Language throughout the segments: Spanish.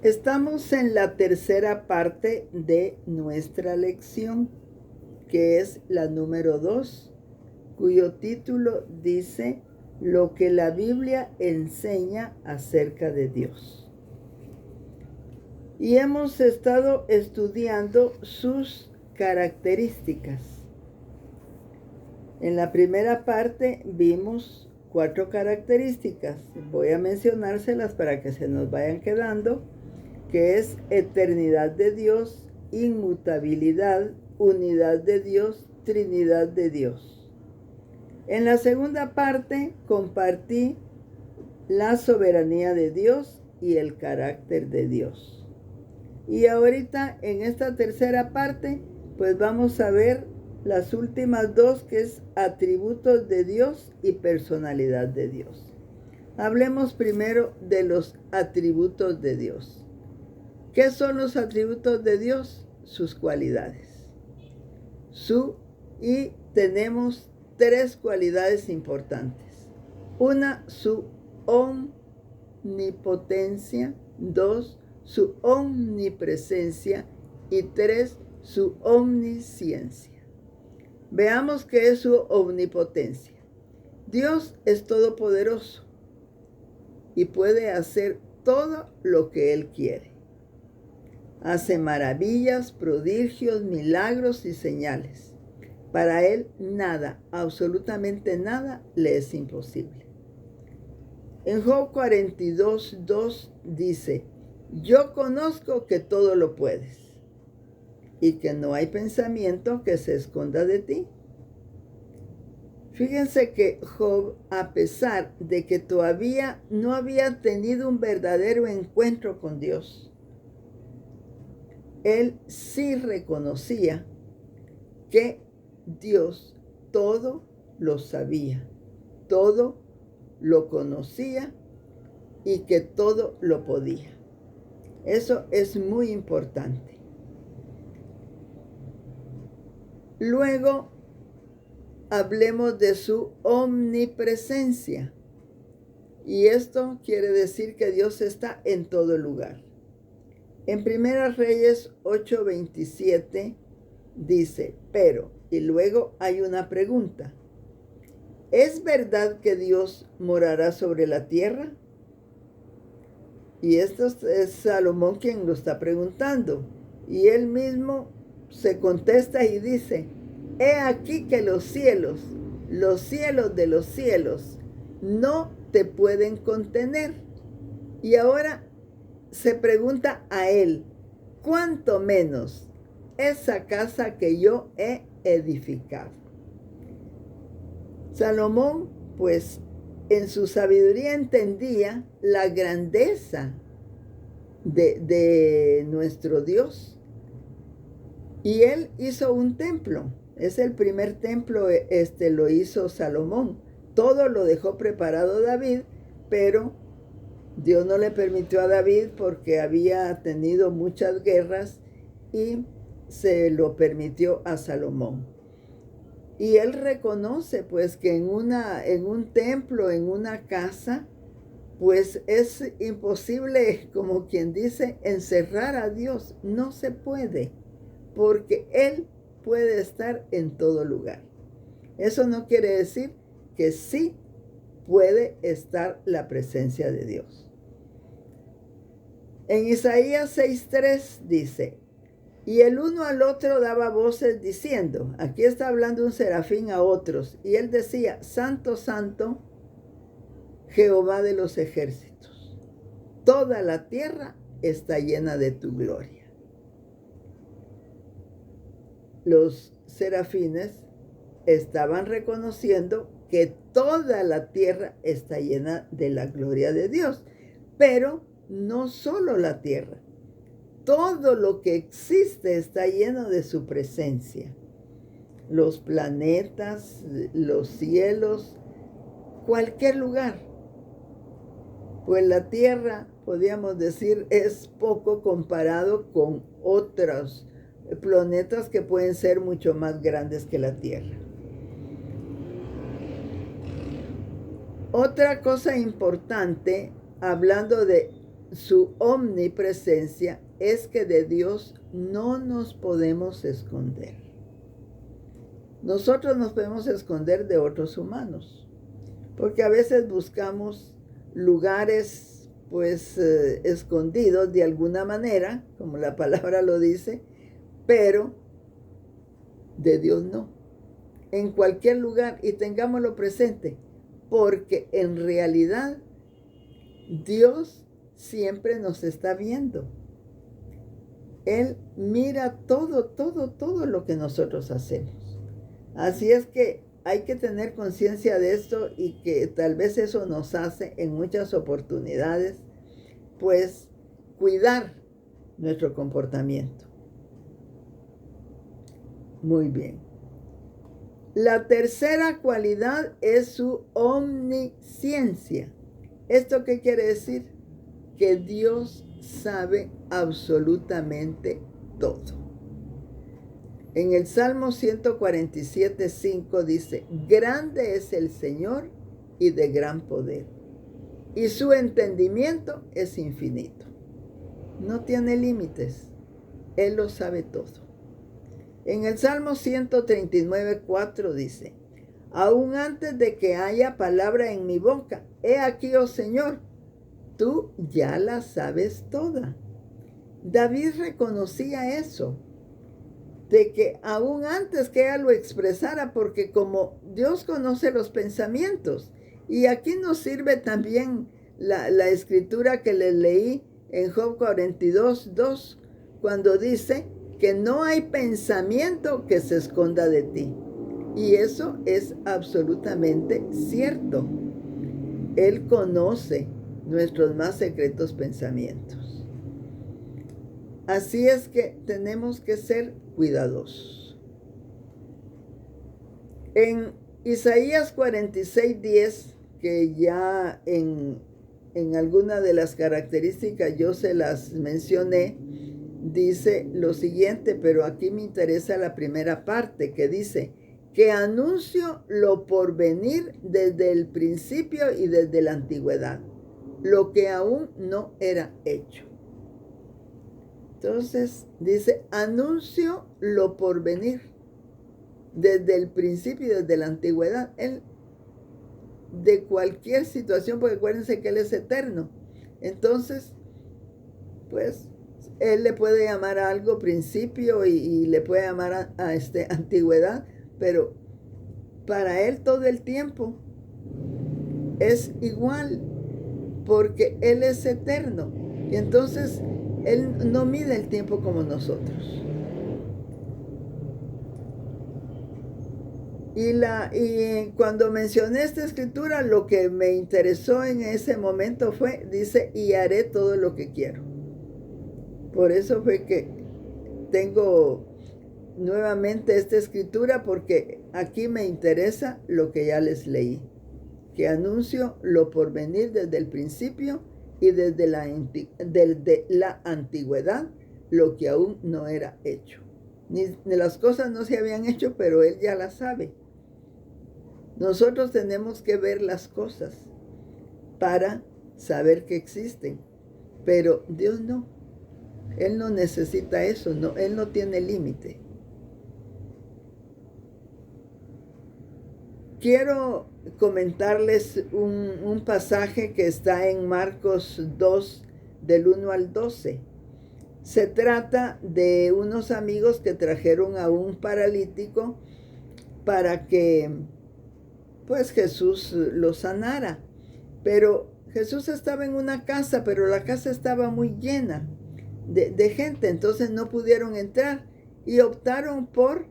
Estamos en la tercera parte de nuestra lección, que es la número 2, cuyo título dice Lo que la Biblia enseña acerca de Dios. Y hemos estado estudiando sus características. En la primera parte vimos 4 características. Voy a mencionárselas para que se nos vayan quedando, que es eternidad de Dios, inmutabilidad, unidad de Dios, Trinidad de Dios. En la segunda parte compartí la soberanía de Dios y el carácter de Dios. Y ahorita en esta tercera parte, pues vamos a ver las últimas 2, que es atributos de Dios y personalidad de Dios. Hablemos primero de los atributos de Dios. ¿Qué son los atributos de Dios? Sus cualidades. Y tenemos 3 cualidades importantes. Una, su omnipotencia. 2, su omnipresencia. Y 3, su omnisciencia. Veamos qué es su omnipotencia. Dios es todopoderoso y puede hacer todo lo que Él quiere. Hace maravillas, prodigios, milagros y señales. Para Él nada, absolutamente nada, le es imposible. En Job 42:2 dice, yo conozco que todo lo puedes y que no hay pensamiento que se esconda de ti. Fíjense que Job, a pesar de que todavía no había tenido un verdadero encuentro con Dios, él sí reconocía que Dios todo lo sabía, todo lo conocía y que todo lo podía. Eso es muy importante. Luego, hablemos de su omnipresencia. Y esto quiere decir que Dios está en todo lugar. En 1 Reyes 8:27 dice, pero, y luego hay una pregunta. ¿Es verdad que Dios morará sobre la tierra? Y esto es Salomón quien lo está preguntando. Y él mismo se contesta y dice, he aquí que los cielos de los cielos, no te pueden contener. Y ahora se pregunta a él, ¿cuánto menos esa casa que yo he edificado? Salomón, pues, en su sabiduría entendía la grandeza de nuestro Dios. Y él hizo un templo. Es el primer templo, lo hizo Salomón. Todo lo dejó preparado David, pero Dios no le permitió a David porque había tenido muchas guerras y se lo permitió a Salomón. Y él reconoce pues que en un templo, en una casa, pues es imposible, como quien dice, encerrar a Dios. No se puede, porque Él puede estar en todo lugar. Eso no quiere decir que sí puede estar la presencia de Dios. En Isaías 6:3 dice, y el uno al otro daba voces diciendo, aquí está hablando un serafín a otros, y él decía, Santo, Santo, Jehová de los ejércitos, toda la tierra está llena de tu gloria. Los serafines estaban reconociendo que toda la tierra está llena de la gloria de Dios, pero no solo la tierra. Todo lo que existe está lleno de su presencia. Los planetas, los cielos, cualquier lugar. Pues la tierra, podríamos decir, es poco comparado con otros planetas que pueden ser mucho más grandes que la tierra. Otra cosa importante, hablando de su omnipresencia es que de Dios no nos podemos esconder. Nosotros nos podemos esconder de otros humanos, porque a veces buscamos lugares escondidos de alguna manera, como la palabra lo dice, pero de Dios no. En cualquier lugar, y tengámoslo presente, porque en realidad Dios siempre nos está viendo. Él mira todo lo que nosotros hacemos. Así es que hay que tener conciencia de esto, y que tal vez eso nos hace en muchas oportunidades, pues, cuidar nuestro comportamiento. Muy bien. La tercera cualidad es su omnisciencia. ¿Esto qué quiere decir? Que Dios sabe absolutamente todo. En el Salmo 147:5 dice: grande es el Señor y de gran poder, y su entendimiento es infinito. No tiene límites. Él lo sabe todo. En el Salmo 139:4 dice: aún antes de que haya palabra en mi boca, he aquí, oh Señor, tú ya la sabes toda. David reconocía eso, de que aún antes que ella lo expresara, porque como Dios conoce los pensamientos, y aquí nos sirve también la escritura que les leí en Job 42:2, cuando dice que no hay pensamiento que se esconda de ti. Y eso es absolutamente cierto. Él conoce nuestros más secretos pensamientos. Así es que tenemos que ser cuidadosos. En Isaías 46:10, que ya en alguna de las características yo se las mencioné, dice lo siguiente, pero aquí me interesa la primera parte, que dice: que anuncio lo por venir desde el principio y desde la antigüedad, lo que aún no era hecho. Entonces dice: anuncio lo por venir desde el principio y desde la antigüedad. Él, de cualquier situación, porque acuérdense que Él es eterno. Entonces, pues, Él le puede llamar a algo principio y le puede llamar a antigüedad, pero para Él todo el tiempo es igual, porque Él es eterno. Y entonces Él no mide el tiempo como nosotros. Y cuando mencioné esta escritura, lo que me interesó en ese momento fue, dice: y haré todo lo que quiero. Por eso fue que tengo nuevamente esta escritura, porque aquí me interesa lo que ya les leí, que anuncio lo por venir desde el principio y desde la antigüedad, lo que aún no era hecho. Ni las cosas no se habían hecho, pero Él ya las sabe. Nosotros tenemos que ver las cosas para saber que existen, pero Dios no. Él no necesita eso, no, Él no tiene límite. Quiero comentarles un pasaje que está en Marcos 2, del 1 al 12. Se trata de unos amigos que trajeron a un paralítico para que, pues, Jesús lo sanara. Pero Jesús estaba en una casa, pero la casa estaba muy llena de gente, entonces no pudieron entrar y optaron por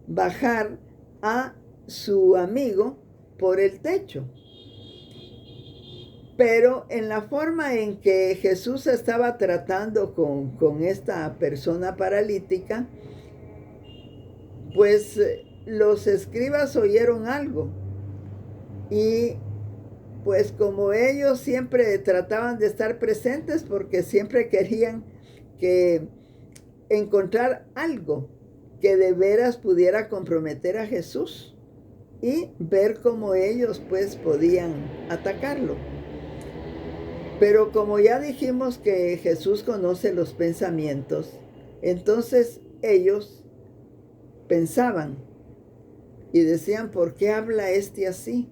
bajar a su amigo por el techo. Pero en la forma en que Jesús estaba tratando con esta persona paralítica, pues los escribas oyeron algo, y pues como ellos siempre trataban de estar presentes, porque siempre querían que encontrar algo que de veras pudiera comprometer a Jesús y ver cómo ellos pues podían atacarlo. Pero como ya dijimos que Jesús conoce los pensamientos, entonces ellos pensaban y decían, ¿por qué habla este así?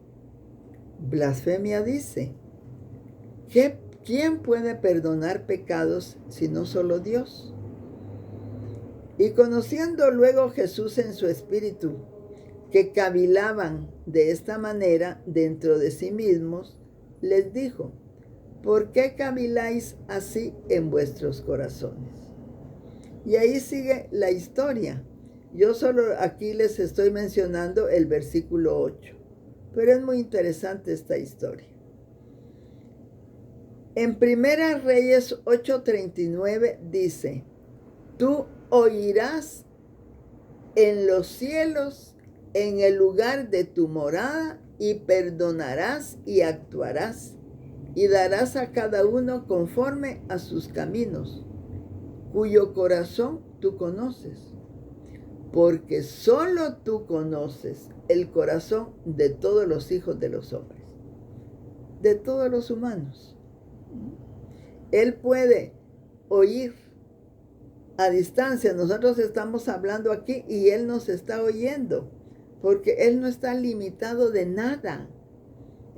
Blasfemia dice. ¿Quién puede perdonar pecados sino solo Dios? Y conociendo luego Jesús en su espíritu, que cavilaban de esta manera dentro de sí mismos, les dijo, ¿por qué caviláis así en vuestros corazones? Y ahí sigue la historia. Yo solo aquí les estoy mencionando el versículo 8, pero es muy interesante esta historia. En Primera Reyes 8:39 dice, tú oirás en los cielos, en el lugar de tu morada, y perdonarás y actuarás, y darás a cada uno conforme a sus caminos, cuyo corazón tú conoces, porque solo tú conoces el corazón de todos los hijos de los hombres, de todos los humanos. Él puede oír a distancia. Nosotros estamos hablando aquí y Él nos está oyendo, porque Él no está limitado de nada.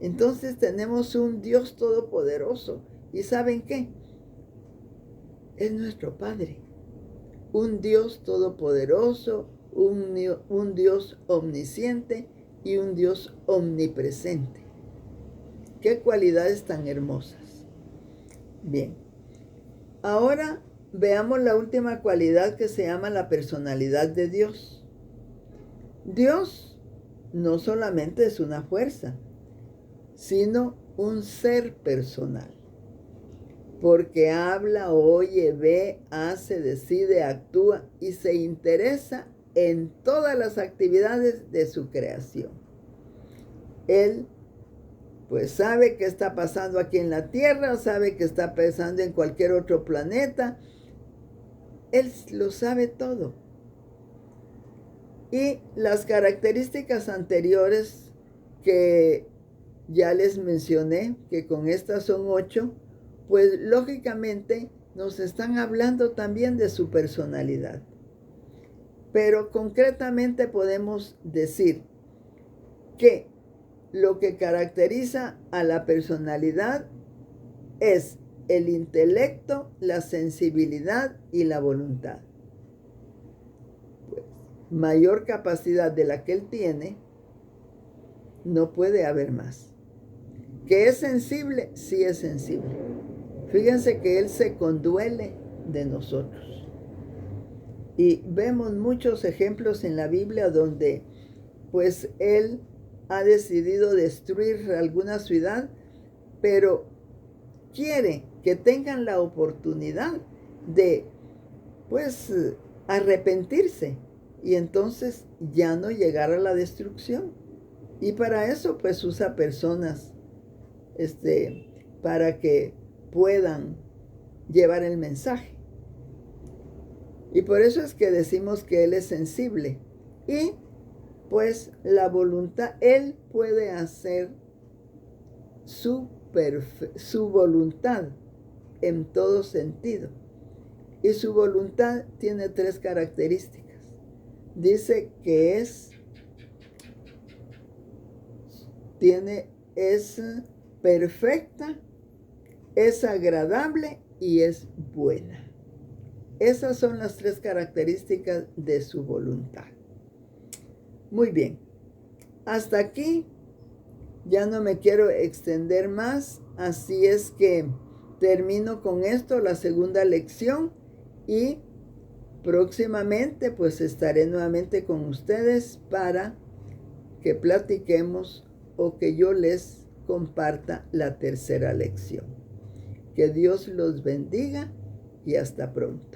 Entonces tenemos un Dios todopoderoso. ¿Y saben qué? Es nuestro Padre. Un Dios todopoderoso, un Dios omnisciente y un Dios omnipresente. Qué cualidades tan hermosas. Bien, ahora veamos la última cualidad que se llama la personalidad de Dios. Dios no solamente es una fuerza, sino un ser personal, porque habla, oye, ve, hace, decide, actúa y se interesa en todas las actividades de su creación. Él pues sabe qué está pasando aquí en la Tierra, sabe qué está pasando en cualquier otro planeta. Él lo sabe todo. Y las características anteriores que ya les mencioné, que con estas son 8, pues lógicamente nos están hablando también de su personalidad. Pero concretamente podemos decir que lo que caracteriza a la personalidad es el intelecto, la sensibilidad y la voluntad. Pues, mayor capacidad de la que él tiene, no puede haber más. ¿Que es sensible? Sí es sensible. Fíjense que él se conduele de nosotros. Y vemos muchos ejemplos en la Biblia donde pues él ha decidido destruir alguna ciudad, pero quiere que tengan la oportunidad de, pues, arrepentirse y entonces ya no llegar a la destrucción. Y para eso, pues, usa personas, para que puedan llevar el mensaje. Y por eso es que decimos que Él es sensible. Y pues la voluntad, Él puede hacer su voluntad en todo sentido. Y su voluntad tiene 3 características. Dice que es perfecta, es agradable y es buena. Esas son las 3 características de su voluntad. Muy bien, hasta aquí ya no me quiero extender más, así es que termino con esto, la segunda lección, y próximamente pues estaré nuevamente con ustedes para que platiquemos o que yo les comparta la tercera lección. Que Dios los bendiga y hasta pronto.